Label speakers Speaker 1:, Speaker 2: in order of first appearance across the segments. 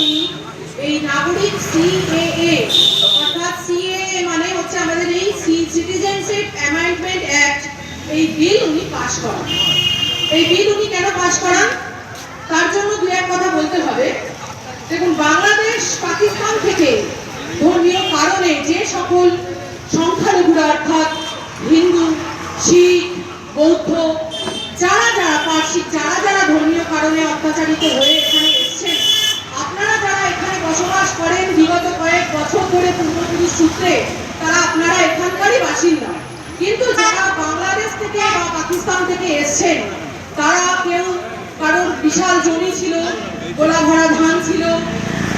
Speaker 1: তিনি এই নাগরিক সিএএ অর্থাৎ সিএএ মানে হচ্ছে আমাদের এই সিটিজেনশিপ অ্যামেন্ডমেন্ট অ্যাক্ট, এই বিল উনি পাশ করান। এই বিল উনি কেন পাশ করান তার জন্য দু এক কথা বলতে হবে। দেখুন, বাংলাদেশ পাকিস্তান থেকে ধর্মীয় কারণে যে সকল সংখ্যালঘুরা অর্থাৎ হিন্দু, শিখ, বৌদ্ধ, যারা পার্সি, যারা ধর্মীয় কারণে অত্যাচারিত হয়ে এখানে এসেছেন, আপনারা যারা এখানে বসবাস করেন বিগত কয়েক বছর ধরে পূর্বপুরুষ সূত্রে, তারা আপনারা এখানকারই বাসিন্দা। কিন্তু যারা বাংলাদেশ থেকে বা পাকিস্তান থেকে এসেছেন, তারা কেউ কারোর বিশাল জমি ছিল, গোলা ভরা ধান ছিল,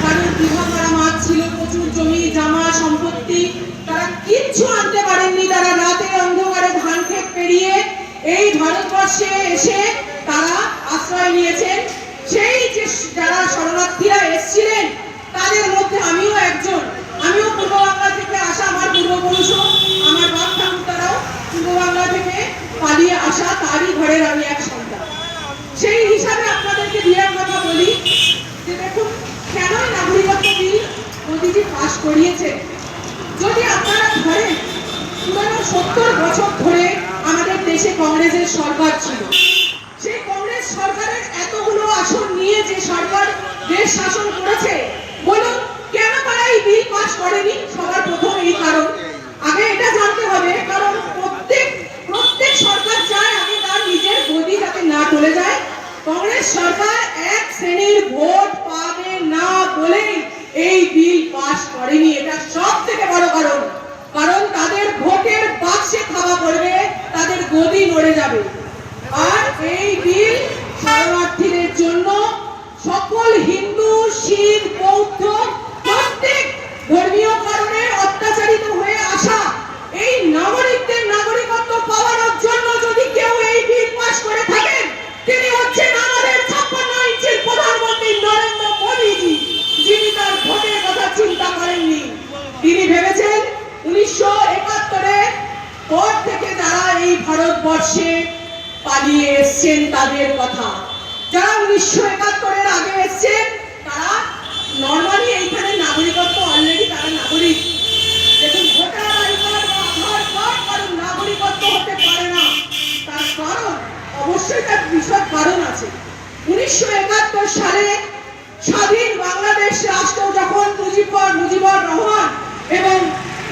Speaker 1: কারোর বিঘা ভরা মাছ ছিল, প্রচুর জমি জামা সম্পত্তি, তারা কিচ্ছু আনতে পারেননি। তারা রাতের অন্ধকারে ধান ক্ষেত পেরিয়ে এই ভারতবর্ষে এসে তারা আশ্রয় নিয়েছেন। সেই যে যারা শরণার্থীরা এসেছিলেন তাদের মধ্যে আমিও একজন। আমিও পূর্ব বাংলা থেকে আসা, আমার পূর্বপুরুষও, আমার বাপ ঠাকুরদারাও পূর্ব বাংলা থেকে পালিয়ে আসা, তারই ঘরের আমি এক সন্তান। সেই হিসাবে আপনাদেরকে দু এক কথা বলি যে দেখুন, কেন নাগরিকত্ব বিল মোদীজি পাশ করিয়েছেন। যদি আপনারা ধরেন পুরো 70 বছর ধরে আমাদের দেশে কংগ্রেসের সরকার ছিল, সেই কংগ্রেস সরকারের এতগুলো আসন নিয়ে যে সরকার দেশ শাসন করেছে, বলুন কেন তারা এই বিল পাশ করেনি? সবার প্রথম এই কারণ আগে এটা জানতে হবে। কারণ প্রত্যেক সরকার চায় আগে তার নিজের গদি যাতে না চলে যায়। কংগ্রেস সরকার এক শ্রেণীর ভোট পাবে না বলেই এই বিল পাশ করেনি। এটা সব থেকে বড় কারণ। কারণ তাদের ভোটের বাক্সে খাওয়া পড়বে, তাদের গদি নড়ে যাবে। আর এই বিল শরণার্থীদের জন্য সকল হিন্দু, শিখ, বৌদ্ধ, প্রত্যেক ধর্মীয় কারণে অত্যাচারিত হয়ে আসা এই নাগরিকদের নাগরিকত্ব পাওয়ানোর জন্য যদি কেউ এই বিল পাশ করে থাকেন, তিনি হচ্ছেন আমাদের 56 ইঞ্চির প্রধানমন্ত্রী নরেন্দ্র মোদীজি, যিনি তার ভোটের কথা চিন্তা করেননি। তিনি ভেবেছেন 1971 পর থেকে যারা এই ভারতবর্ষে পালিয়ে এসছেন তাদের কথা। যারা 1971 আগে এসছেন তারা নর্মালি এইখানে নাগরিকত্ব অলরেডি তারা নাগরিক। দেখুন, ভোটার আই কার্ড বা আধার কার্ড কারণ নাগরিকত্ব হতে পারে না। তার কারণ অবশ্যই তার বিশদ কারণ আছে। 1971 সালে স্বাধীন বাংলাদেশ রাষ্ট্র যখন মুজিবুর রহমান এবং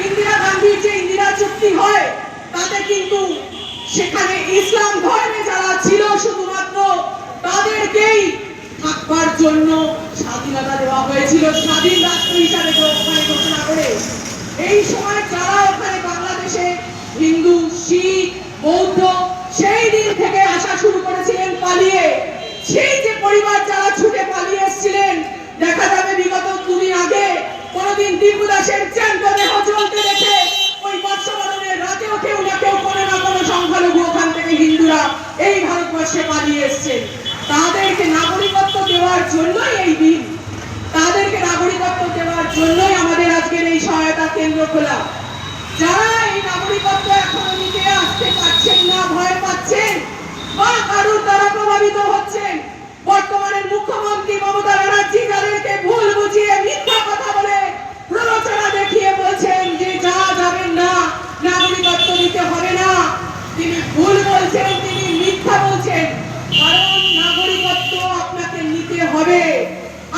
Speaker 1: ইন্দিরা গান্ধীর যে ইন্দিরা চুক্তি হয়, তাতে কিন্তু সেখানে ইসলাম ধর্মে যারা ছিল শুধুমাত্র তাদেরকেই থাকবার জন্য স্বাধীনতা দেওয়া হয়েছিল, স্বাধীন রাষ্ট্র হিসাবে ওখানে ঘোষণা করে। এই সময় যারা ওখানে বাংলাদেশে হিন্দু, শিখ, বৌদ্ধ সেই দিন থেকে আসা শুরু করেছিলেন পালিয়ে, সেই যে পরিবার যারা ছুটে পালিয়ে এসেছিলেন, দেখা যাবে বিগত 2 দিন আগে কোনদিন দীপু দাসের জ্যান্ত দেহ জ্বলতে দেখে ওই বর্ষবরণের রাতেও কেউ না কেউ কোনো না কোনো সংখ্যালঘু ওখান থেকে হিন্দুরা এই ভারতবর্ষে পালিয়ে এসছেন। তাদেরকে নাগরিকত্ব দেওয়ার জন্যই এই বিল, তাদেরকে নাগরিকত্ব দেওয়ার জন্যই আমাদের আজকের এই সহায়তা কেন্দ্র খোলা। যারা এই নাগরিকত্ব এখনো নিতে আসতে পারছেন না, ভয় পাচ্ছেন বা কারোর দ্বারা প্রভাবিত হচ্ছেন, বর্তমানের মুখ্যমন্ত্রী মমতা ব্যানার্জি যাদেরকে ভুল বুঝিয়ে মিথ্যা কথা বলে প্ররোচনা দেখিয়ে বলছেন যে যা যাবেন না, নাগরিকত্ব দিতে হবে না, তিনি ভুল বলছেন, তিনি মিথ্যা বলছেন। কারণ নাগরিকত্ব আপনাকে নিতে হবে।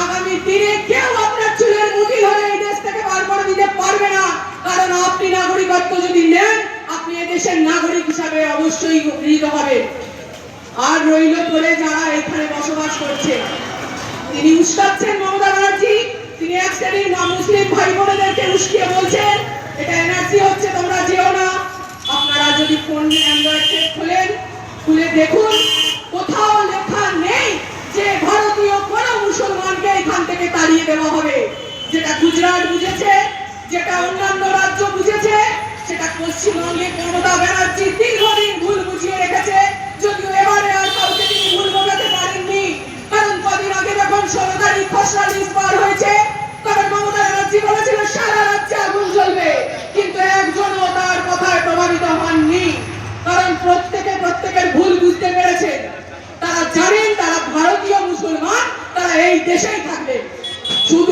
Speaker 1: আগামী দিনে কেউ আপনার চুলের মুঠি ধরে এই দেশ থেকে বার করে দিতে পারবে না। কারণ আপনি নাগরিকত্ব যদি নেন, আপনি এদেশের নাগরিক হিসাবে অবশ্যই গৃহীত হবেন। আর রইল পরে যারা এখানে বসবাস করছে, তিনি উস্কাচ্ছেন মমতা ব্যানার্জি, তিনি এক শ্রেণীর মুসলিম ভাই বোনেদেরকে উস্কিয়ে বলছেন এটা এনআরসি হচ্ছে, তোমরা যেও না। আপনারা যদি ফোন অ্যান্ড্রয়েড সেট খোলেন, খুলে দেখুন, কোথাও লেখা নেই যে ভারতীয় কোন মুসলমানকে এখান থেকে তাড়িয়ে দেওয়া হবে। যেটা গুজরাট বুঝেছে, যেটা অন্যান্য রাজ্য বুঝেছে, সেটা পশ্চিমবঙ্গে মমতা ব্যানার্জি দীর্ঘদিন ভুল বুঝিয়ে রেখেছে। যদিও এবারে আর কাউকে তিনি ভুল বোঝাতে পারেননি। কারণ কদিন আগে যখন 16 তারিখ খসড়া লিস্ট বার হয়েছে, তখন মমতা ব্যানার্জি বলেছিল সারা রাজ্যে আগুন জ্বলবে, কিন্তু একজনও তার কথায় প্রভাবিত হননি। কারণ প্রত্যেকের ভুল বুঝতে পেরেছেন। তারা জানেন তারা ভারতীয় মুসলমান, তারা এই দেশেই থাকবে।
Speaker 2: শুধু